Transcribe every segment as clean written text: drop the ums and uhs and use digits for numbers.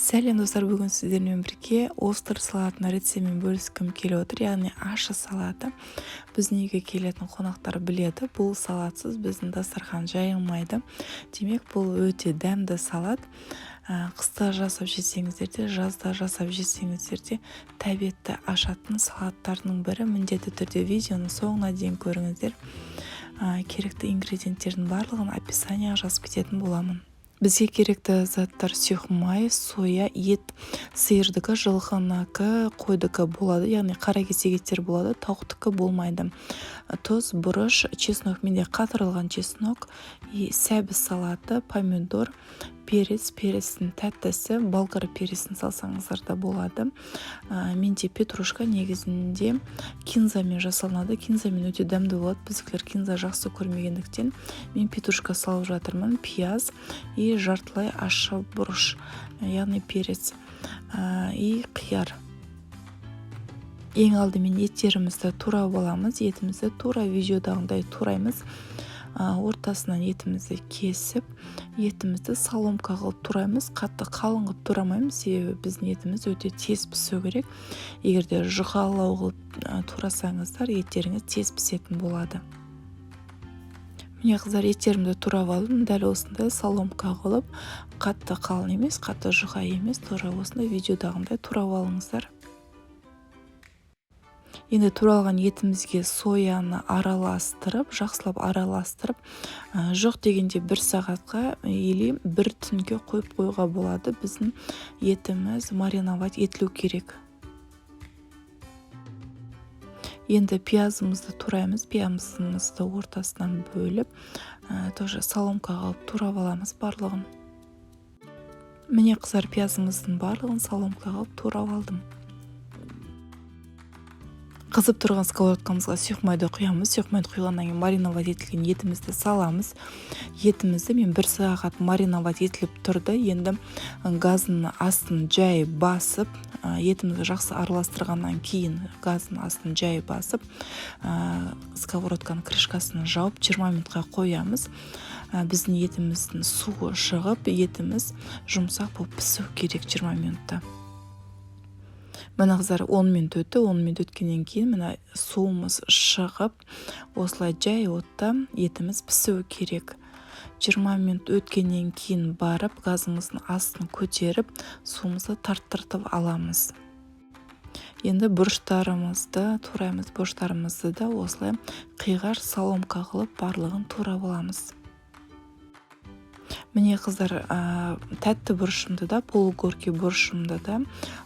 Сәлем достар, бүгін сіздермен бірге остер салатының рецептімен бөліскім келіп отыр, яғни ащы салаты. Біздің үйге келетін қонақтар біледі, бұл салатсыз біздің дастархан жайылмайды. Демек, бұл өте дәмді салат. Қыста жасап жесеңіздер де, жазда жасап жесеңіздер де тәбетті ашатын салаттардың бірі. Міндетті түрде видеоны соңына дейін көріңіздер. Керекті ингредиенттердің барлығын описанияға жазып кететін боламын. Бізге керекті заттар сұйық май, соя, ет, сиырдікі, жылқынікі, қойдікі болады, яғни қара кесек еттер болады, тауықтікі болмайды. Тұз, бұрыш, чеснок, менде қатырылған чеснок, сәбіз салаты, помидор, перецтің тәттісі, болгар перецін салсаңыздар да болады. Менде петрушка негізінде кинзамен жасалынады. Кинзамен өте дәмді болады. Біздікілер кинза жақсы көрмегендіктен мен петрушка салып жатырмын. Пияз и жартылай ащы бұрыш, яғни перец и қияр. Ең алдымен еттерімізді турап аламыз. Етімізді тура видеодағындай тураймыз. Ортасынан етімізді кесіп, етімізді соломка қылып тураймыз. Қатты қалың қылып турамаймыз, себебі біздің етіміз өте тез пісу керек. Егерде жұқалау қылып турасаңыздар, еттеріңіз тез пісетін болады. Міне қыздар, еттерімді турап алдым. Дәл осындай соломка қылып, қатты қалың емес, қатты жұқа емес, тура осындай видеодағындай турап алыңыздар. Енді туралған етімізге сояны араластырып, жақсылап араластырып, жоқ дегенде 1 сағатқа или 1 түнге қойып қойға болады. Біздің етіміз мариновать етілу керек. Енді пиязымызды тураймыз, пиязымызды ортасынан бөліп, тоже соломка қылып турап аламыз барлығын. Міне қыздар, пиязымыздың барлығын соломка қылып турап алдым. Қызып тұрған сковородкамызға сұйық майды құямыз. Сұйық майды құйғаннан кейін мариновать етілген етімізді саламыз. Етімізді мен 1 сағат мариновать етіліп тұрды. Енді газын астын жай басып, етімізді жақсы араластырғаннан кейін газын астын жай басып, сковородканың крышкасын жауып 20 минутқа қоямыз. Біздің етіміздің суы шығып, етіміз жұмсақ болып пісу керек 20 минутта. Мына қыздар 10 минут өтті. 10 минут өткеннен кейін мына суымыз шығып, осылай жай отта етіміз пісуі керек. 20 минут өткеннен кейін барып, газымыздың астын көтеріп, суымызды тарттыртып аламыз. Енді бұрыштарымызды тураймыз. Бұрыштарымызды да осылай қиғаш соломка қылып барлығын турап аламыз. Міне қыздар, тәтті бұрышымды да, полугорки бұрышымды да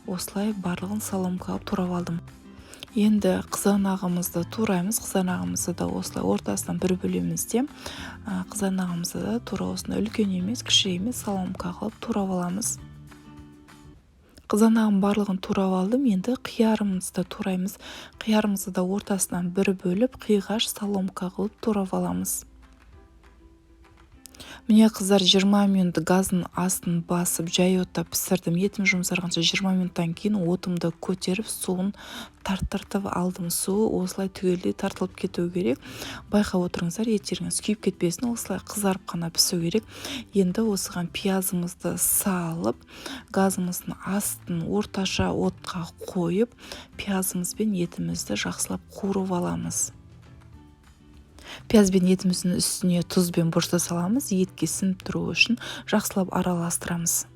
осылай барлығын соломка қылып турап алдым. Енді қызанағымызды тураймыз. Қызанағымызды да осылай ортасынан бір бөлеміз де, қызанағымызды да тура осындай үлкен емес, кіші емес соломка қылып турап аламыз. Қызанағым барлығын турап алдым. Енді қиярымызды тураймыз. Қиярымызды да ортасынан бір бөліп, қиғаш соломка қылып турап аламыз. Міне қыздар, 20 минут газын астын басып, жай отта пісірдім. Етім жұмсарғанша 20 минуттан кейін отымды көтеріп, суын тарттыртып алдым. Суы осылай түгелдей тартылып кету керек. Байқап отырыңыздар, еттеріңіз күйіп кетпесін, осылай қызарып қана пісу керек. Енді осыған пиязымызды салып, газымыздың астын орташа отқа қойып, пиязымыз бен етімізді жақсылап қуырып аламыз. Пияз бен етіміздің үстіне тұз бен бұрышты саламыз. Етке сіңіп тұру үшін жақсылап араластырамыз.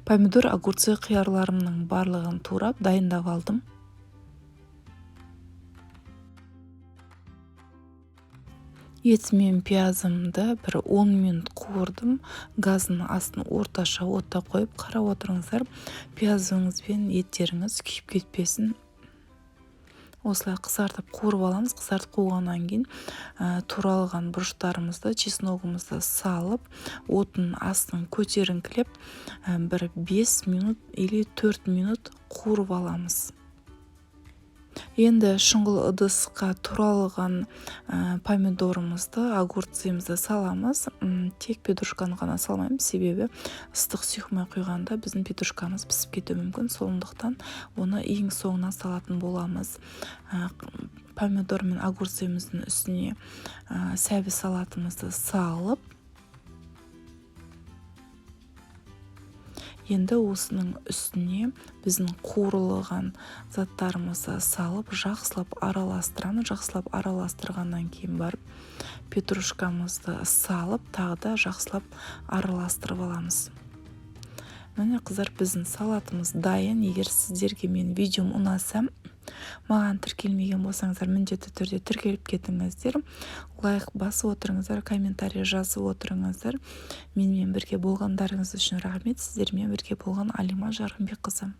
Помидор, огурцы, қиярларымның барлығын турап дайындап алдым. Ет мен пиязымды бір 10 минут қуырдым. Газын астын орташа отта қойып, қарап отырыңыздар, пиязыңыз бен еттеріңіз күйіп кетпесін. Осылай қызартып қуырып аламыз. Қызартып қуғаннан кейін туралған бұрыштарымызды, чесногымызды салып, отын астын көтеріңкілеп, бір 5 минут или 4 минут қуырып аламыз. Енді шұңғыл ыдысқа туралған помидорымызды, огурцымызды саламыз. Тек петрушканы ғана салмаймыз, себебі ыстық сұйық май құйғанда біздің петрушкамыз пісіп кетуі мүмкін. Сондықтан оны ең соңынан салатын боламыз. Помидор мен огурцымыздың үстіне сәбіз салатымызды салып, Енді осының үстіне біздің қуырылған заттарымызды салып жақсылап араластырамыз. Жақсылап араластырғаннан кейін барып петрушкамызды салып тағы да жақсылап араластырып аламыз. Міне қыздар, біздің салатымыз дайын. Егер сіздерге мен видеом ұнаса, маған тіркелмеген болсаңыздар, міндетті түрде тіркеліп кетіңіздер. Лайк басып отырыңыздар, комментарий жазып отырыңыздар. Менімен бірге болғандарыңыз үшін рахмет. Сіздермен бірге болған Алима Жарғынбекқызы.